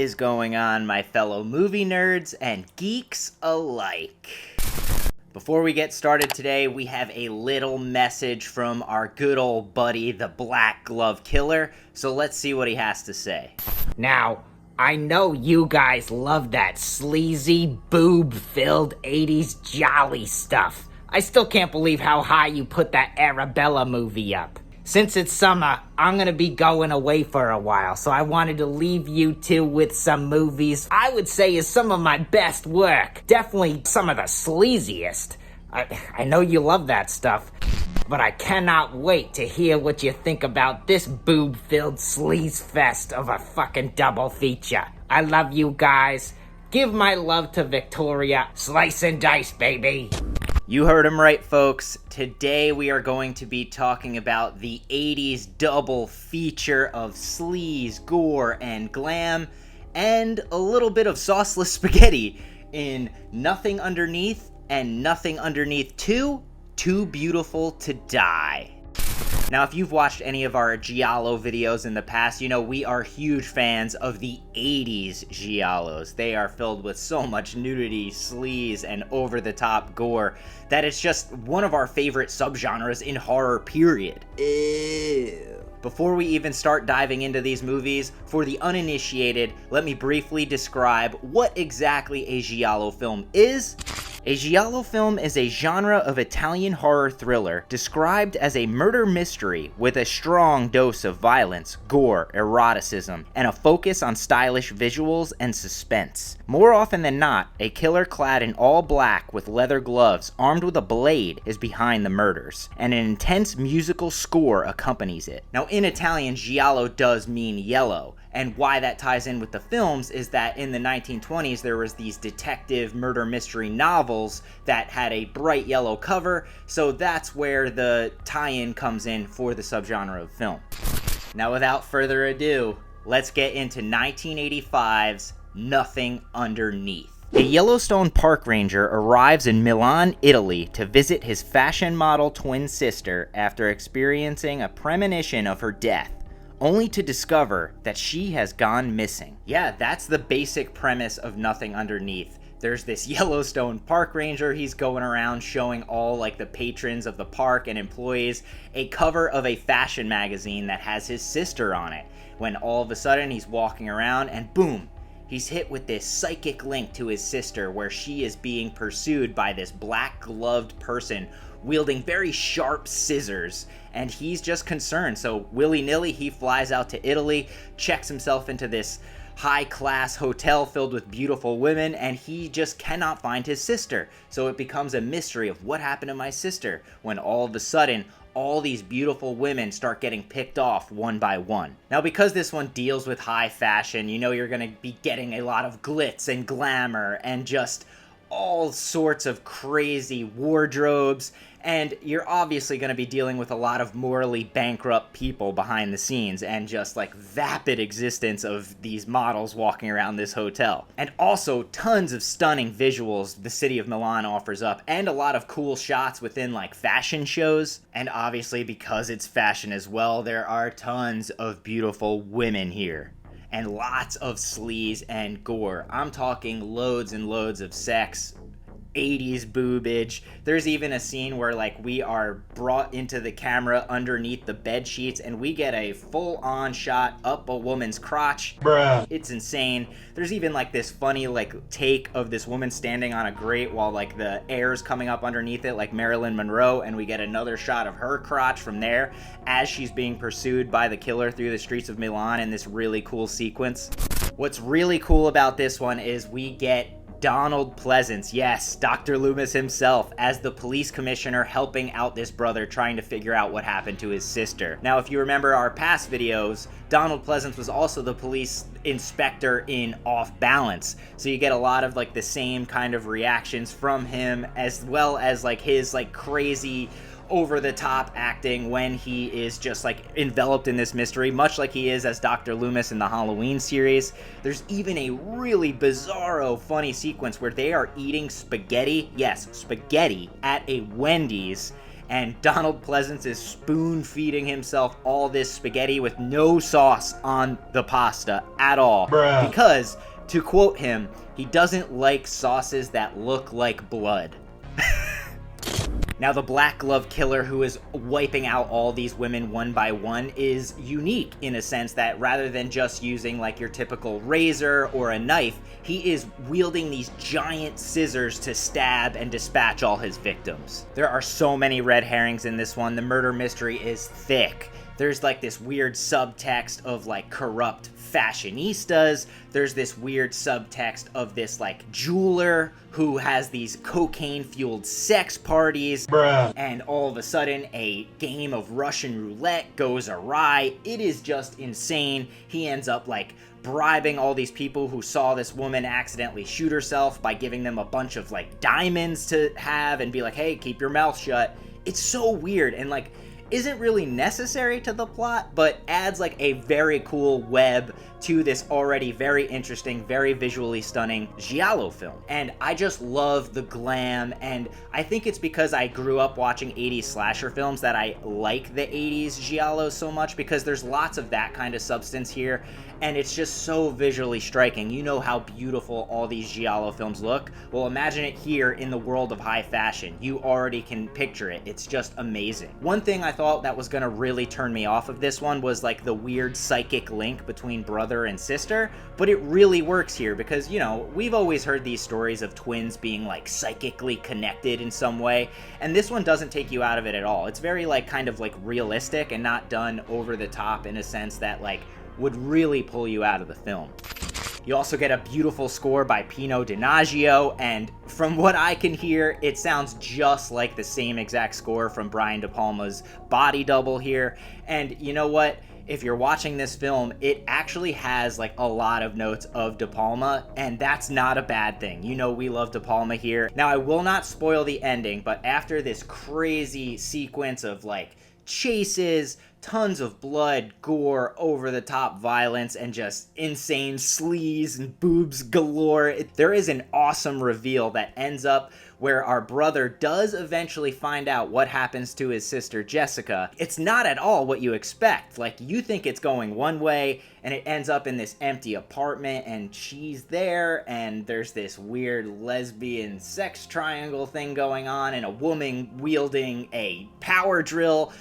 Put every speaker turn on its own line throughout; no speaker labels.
is going on, my fellow movie nerds and geeks alike? Before we get started today, we have a little message from our good old buddy, the Black Glove Killer, so let's see what he has to say.
Now, I know you guys love that sleazy, boob-filled 80s jolly stuff. I still can't believe how high you put that Arabella movie up. Since it's summer, I'm gonna be going away for a while, so I wanted to leave you two with some movies I would say is some of my best work. Definitely some of the sleaziest. I know you love that stuff, but I cannot wait to hear what you think about this boob-filled sleaze fest of a fucking double feature. I love you guys. Give my love to Victoria. Slice and dice, baby.
You heard him right, folks. Today we are going to be talking about the 80s double feature of sleaze, gore, and glam, and a little bit of sauceless spaghetti in Nothing Underneath and Nothing Underneath 2, Too Beautiful to Die. Now, if you've watched any of our Giallo videos in the past, you know we are huge fans of the 80s Giallos. They are filled with so much nudity, sleaze, and over-the-top gore that it's just one of our favorite subgenres in horror, period. Ew. Before we even start diving into these movies, for the uninitiated, let me briefly describe what exactly a Giallo film is. A Giallo film is a genre of Italian horror thriller described as a murder mystery with a strong dose of violence, gore, eroticism, and a focus on stylish visuals and suspense. More often than not, a killer clad in all black with leather gloves, armed with a blade, is behind the murders, and an intense musical score accompanies it. Now, in Italian, Giallo does mean yellow, and why that ties in with the films is that in the 1920s there was these detective murder mystery novels that had a bright yellow cover, so that's where the tie-in comes in for the subgenre of film. Now, without further ado, let's get into 1985's Nothing Underneath. A Yellowstone park ranger arrives in Milan, Italy to visit his fashion model twin sister after experiencing a premonition of her death, only to discover that she has gone missing. Yeah, that's the basic premise of Nothing Underneath. There's this Yellowstone park ranger, he's going around showing all like the patrons of the park and employees a cover of a fashion magazine that has his sister on it, when all of a sudden he's walking around and boom, he's hit with this psychic link to his sister where she is being pursued by this black-gloved person wielding very sharp scissors, and he's just concerned. So willy-nilly, he flies out to Italy, checks himself into this high-class hotel filled with beautiful women, and he just cannot find his sister. So it becomes a mystery of what happened to my sister, when all of a sudden, all these beautiful women start getting picked off one by one. Now, because this one deals with high fashion, you know you're going to be getting a lot of glitz and glamour and just all sorts of crazy wardrobes, and you're obviously going to be dealing with a lot of morally bankrupt people behind the scenes and just like vapid existence of these models walking around this hotel. And also tons of stunning visuals the city of Milan offers up, and a lot of cool shots within like fashion shows. And obviously because it's fashion as well, there are tons of beautiful women here. And lots of sleaze and gore. I'm talking loads and loads of sex, 80s boobage. There's even a scene where like we are brought into the camera underneath the bed sheets and we get a full-on shot up a woman's crotch. Bruh. It's insane. There's even like this funny like take of this woman standing on a grate while like the air's coming up underneath it like Marilyn Monroe, and we get another shot of her crotch from there as she's being pursued by the killer through the streets of Milan in this really cool sequence. What's really cool about this one is we get Donald Pleasence, yes, Dr. Loomis himself, as the police commissioner helping out this brother trying to figure out what happened to his sister. Now, if you remember our past videos, Donald Pleasence was also the police inspector in Off Balance, so you get a lot of like the same kind of reactions from him, as well as like his like crazy over-the-top acting when he is just like enveloped in this mystery, much like he is as Dr. Loomis in the Halloween series. There's even a really bizarro funny sequence where they are eating spaghetti, yes, spaghetti, at a Wendy's, and Donald Pleasence is spoon-feeding himself all this spaghetti with no sauce on the pasta at all.
Bruh.
Because, to quote him, he doesn't like sauces that look like blood. Now, the black glove killer who is wiping out all these women one by one is unique in a sense that rather than just using like your typical razor or a knife, he is wielding these giant scissors to stab and dispatch all his victims. There are so many red herrings in this one. The murder mystery is thick. There's like this weird subtext of like corrupt fashionistas. There's this weird subtext of this like jeweler who has these cocaine-fueled sex parties.
Bruh.
And all of a sudden, a game of Russian roulette goes awry. It is just insane. He ends up like bribing all these people who saw this woman accidentally shoot herself by giving them a bunch of like diamonds to have and be like, hey, keep your mouth shut. It's so weird and like isn't really necessary to the plot, but adds like a very cool web to this already very interesting, very visually stunning Giallo film. And I just love the glam, and I think it's because I grew up watching 80s slasher films that I like the 80s Giallo so much, because there's lots of that kind of substance here, and it's just so visually striking. You know how beautiful all these Giallo films look? Well, imagine it here in the world of high fashion. You already can picture it. It's just amazing. One thing I thought that was gonna really turn me off of this one was like the weird psychic link between brother and sister, but it really works here because, you know, we've always heard these stories of twins being like psychically connected in some way, and this one doesn't take you out of it at all. It's very like kind of like realistic and not done over the top in a sense that like would really pull you out of the film. You also get a beautiful score by Pino Donaggio, and from what I can hear, it sounds just like the same exact score from Brian De Palma's Body Double here. And you know what? If you're watching this film, it actually has like a lot of notes of De Palma, and that's not a bad thing. You know we love De Palma here. Now, I will not spoil the ending, but after this crazy sequence of like chases, tons of blood, gore, over-the-top violence, and just insane sleaze and boobs galore, there is an awesome reveal that ends up where our brother does eventually find out what happens to his sister Jessica. It's not at all what you expect. Like, you think it's going one way, and it ends up in this empty apartment, and she's there, and there's this weird lesbian sex triangle thing going on, and a woman wielding a power drill.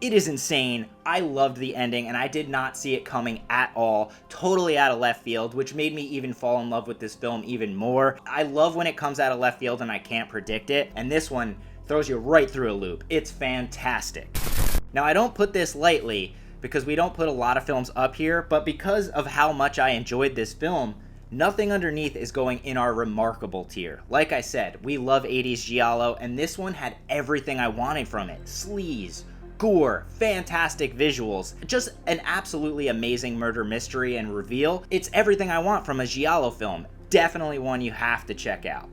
It is insane. I loved the ending, and I did not see it coming at all. Totally out of left field, which made me even fall in love with this film even more. I love when it comes out of left field and I can't predict it, and this one throws you right through a loop. It's fantastic. Now, I don't put this lightly, because we don't put a lot of films up here, but because of how much I enjoyed this film, Nothing Underneath is going in our remarkable tier. Like I said, we love 80s Giallo, and this one had everything I wanted from it. Sleaze, gore, fantastic visuals, just an absolutely amazing murder mystery and reveal. It's everything I want from a Giallo film. Definitely one you have to check out.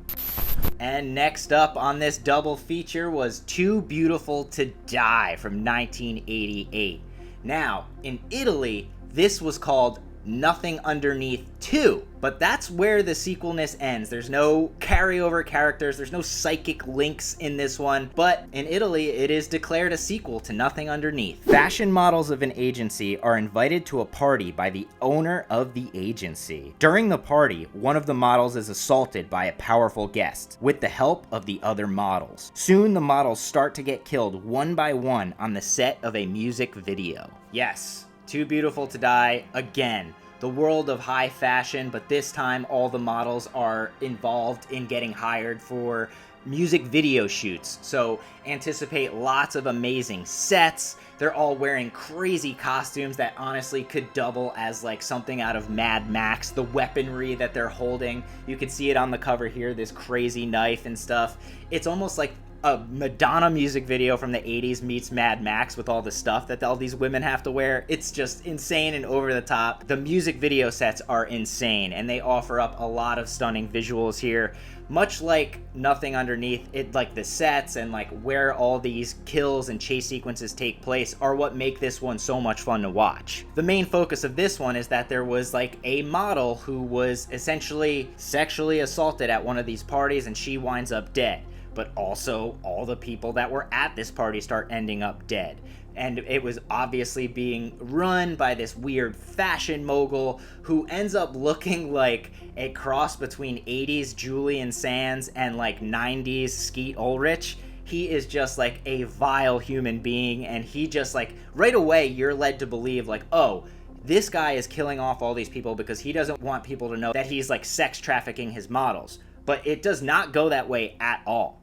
And next up on this double feature was Too Beautiful to Die from 1988. Now, in Italy, this was called Nothing Underneath 2, but that's where the sequelness ends. There's no carryover characters, there's no psychic links in this one, but in Italy it is declared a sequel to Nothing Underneath. Fashion models of an agency are invited to a party by the owner of the agency. During the party, one of the models is assaulted by a powerful guest with the help of the other models. Soon the models start to get killed one by one on the set of a music video. Yes, Too Beautiful to Die again. The world of high fashion, but this time all the models are involved in getting hired for music video shoots. So anticipate lots of amazing sets. They're all wearing crazy costumes that honestly could double as like something out of Mad Max. The weaponry that they're holding, you can see it on the cover here, this crazy knife and stuff. It's almost like a Madonna music video from the 80s meets Mad Max with all the stuff that all these women have to wear. It's just insane and over the top. The music video sets are insane, and they offer up a lot of stunning visuals here. Much like Nothing Underneath, it like the sets and like where all these kills and chase sequences take place are what make this one so much fun to watch. The main focus of this one is that there was like a model who was essentially sexually assaulted at one of these parties, and she winds up dead. but also all the people that were at this party start ending up dead. And it was obviously being run by this weird fashion mogul who ends up looking like a cross between 80s Julian Sands and like 90s Skeet Ulrich. He is just like a vile human being, and he just like, right away you're led to believe like, oh, this guy is killing off all these people because he doesn't want people to know that he's like sex trafficking his models. But it does not go that way at all.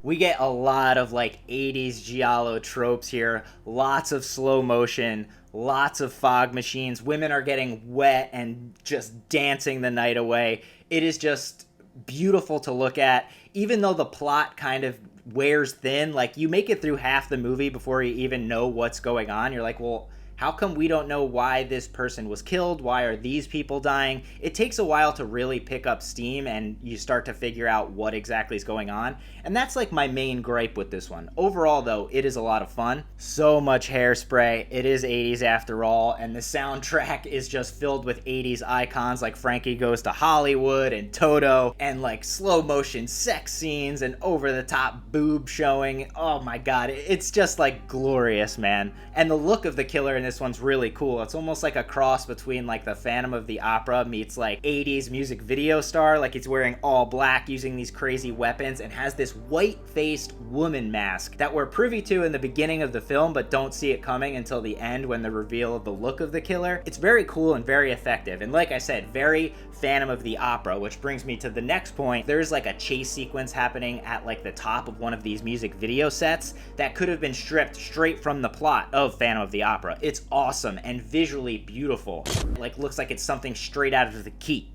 We get a lot of like 80s Giallo tropes here, lots of slow motion, lots of fog machines, women are getting wet and just dancing the night away. It is just beautiful to look at, even though the plot kind of wears thin. Like, you make it through half the movie before you even know what's going on. You're like, well, how come we don't know why this person was killed? Why are these people dying? It takes a while to really pick up steam and you start to figure out what exactly is going on. And that's like my main gripe with this one. Overall though, it is a lot of fun. So much hairspray. It is 80s after all, and the soundtrack is just filled with 80s icons like Frankie Goes to Hollywood and Toto, and like slow motion sex scenes and over the top boob showing. Oh my god, it's just like glorious, man. And the look of the killer in this one's really cool. It's almost like a cross between like the Phantom of the Opera meets like 80s music video star. Like, it's wearing all black, using these crazy weapons, and has this white-faced woman mask that we're privy to in the beginning of the film, but don't see it coming until the end when the reveal of the look of the killer. It's very cool and very effective, and like I said, very Phantom of the Opera, which brings me to the next point. There's like a chase sequence happening at like the top of one of these music video sets that could have been stripped straight from the plot of Phantom of the Opera. It's awesome and visually beautiful. Like, looks like it's something straight out of the Geek.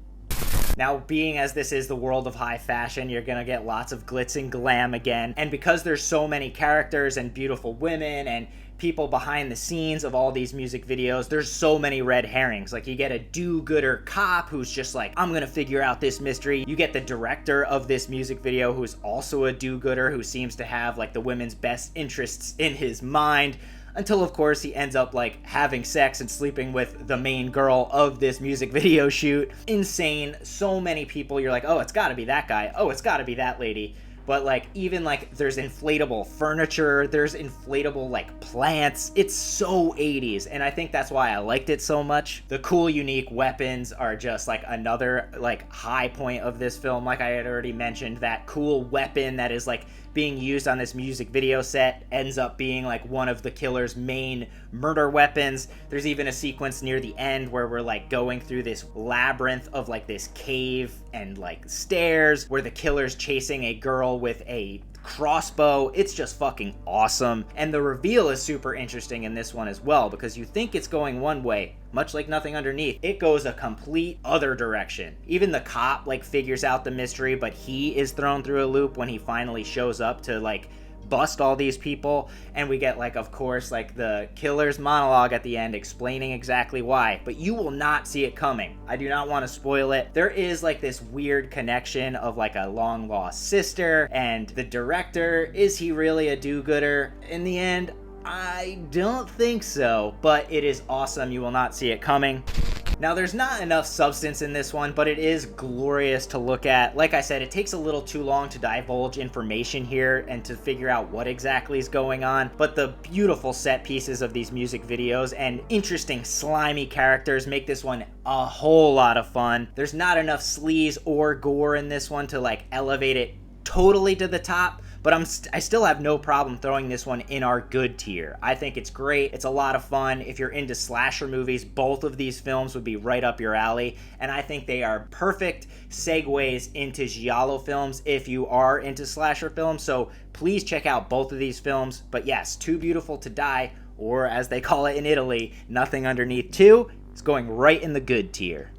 Now, being as this is the world of high fashion, you're gonna get lots of glitz and glam again. And because there's so many characters and beautiful women and people behind the scenes of all these music videos, there's so many red herrings. Like, you get a do-gooder cop who's just like, I'm gonna figure out this mystery. You get the director of this music video who's also a do-gooder who seems to have like the women's best interests in his mind. Until, of course, he ends up, like, having sex and sleeping with the main girl of this music video shoot. Insane. So many people, you're like, oh, it's gotta be that guy. Oh, it's gotta be that lady. But, like, even, like, there's inflatable furniture. There's inflatable, like, plants. It's so 80s, and I think that's why I liked it so much. The cool, unique weapons are just, like, another, like, high point of this film. Like I had already mentioned, that cool weapon that is, like, being used on this music video set ends up being like one of the killer's main murder weapons. There's even a sequence near the end where we're like going through this labyrinth of like this cave and like stairs where the killer's chasing a girl with a crossbow. It's just fucking awesome. And the reveal is super interesting in this one as well, because you think it's going one way, much like Nothing Underneath. It goes a complete other direction. Even the cop like figures out the mystery, but he is thrown through a loop when he finally shows up to like bust all these people. And we get like, of course, like the killer's monologue at the end explaining exactly why, but you will not see it coming. I do not want to spoil it. There is like this weird connection of like a long lost sister and the director. Is he really a do-gooder? In the end, I don't think so, but it is awesome. You will not see it coming. Now, there's not enough substance in this one, but it is glorious to look at. Like I said, it takes a little too long to divulge information here and to figure out what exactly is going on, but the beautiful set pieces of these music videos and interesting slimy characters make this one a whole lot of fun. There's not enough sleaze or gore in this one to like elevate it totally to the top, but I still have no problem throwing this one in our good tier. I think it's great. It's a lot of fun. If you're into slasher movies, both of these films would be right up your alley, and I think they are perfect segues into Giallo films if you are into slasher films, so please check out both of these films. But yes, Too Beautiful to Die, or as they call it in Italy, Nothing Underneath 2, is going right in the good tier.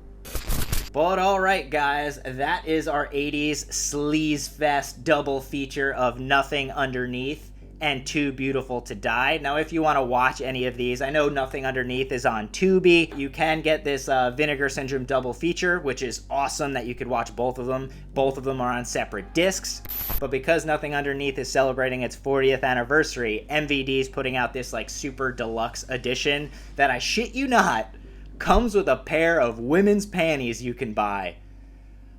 But alright guys, that is our 80s Sleaze Fest double feature of Nothing Underneath and Too Beautiful to Die. Now, if you want to watch any of these, I know Nothing Underneath is on Tubi. You can get this Vinegar Syndrome double feature, which is awesome that you could watch both of them. Both of them are on separate discs. But because Nothing Underneath is celebrating its 40th anniversary, MVD's putting out this like super deluxe edition that, I shit you not, comes with a pair of women's panties you can buy.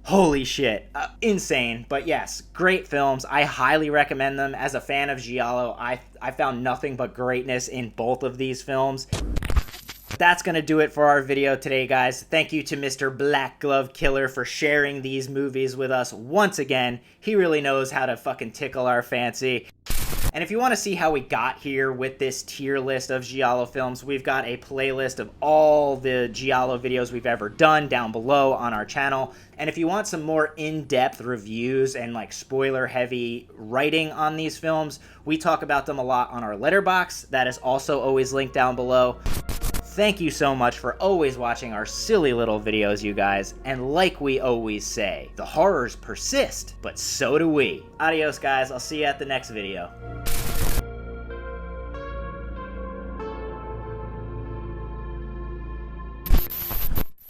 Holy shit. Insane. But yes, great films. I highly recommend them. As a fan of Giallo, I found nothing but greatness in both of these films. That's going to do it for our video today, guys. Thank you to Mr. Black Glove Killer for sharing these movies with us once again. He really knows how to fucking tickle our fancy. And if you want to see how we got here with this tier list of Giallo films, we've got a playlist of all the Giallo videos we've ever done down below on our channel. And if you want some more in-depth reviews and like spoiler-heavy writing on these films, we talk about them a lot on our Letterboxd. That is also always linked down below. Thank you so much for always watching our silly little videos, you guys. And like we always say, the horrors persist, but so do we. Adios, guys. I'll see you at the next video.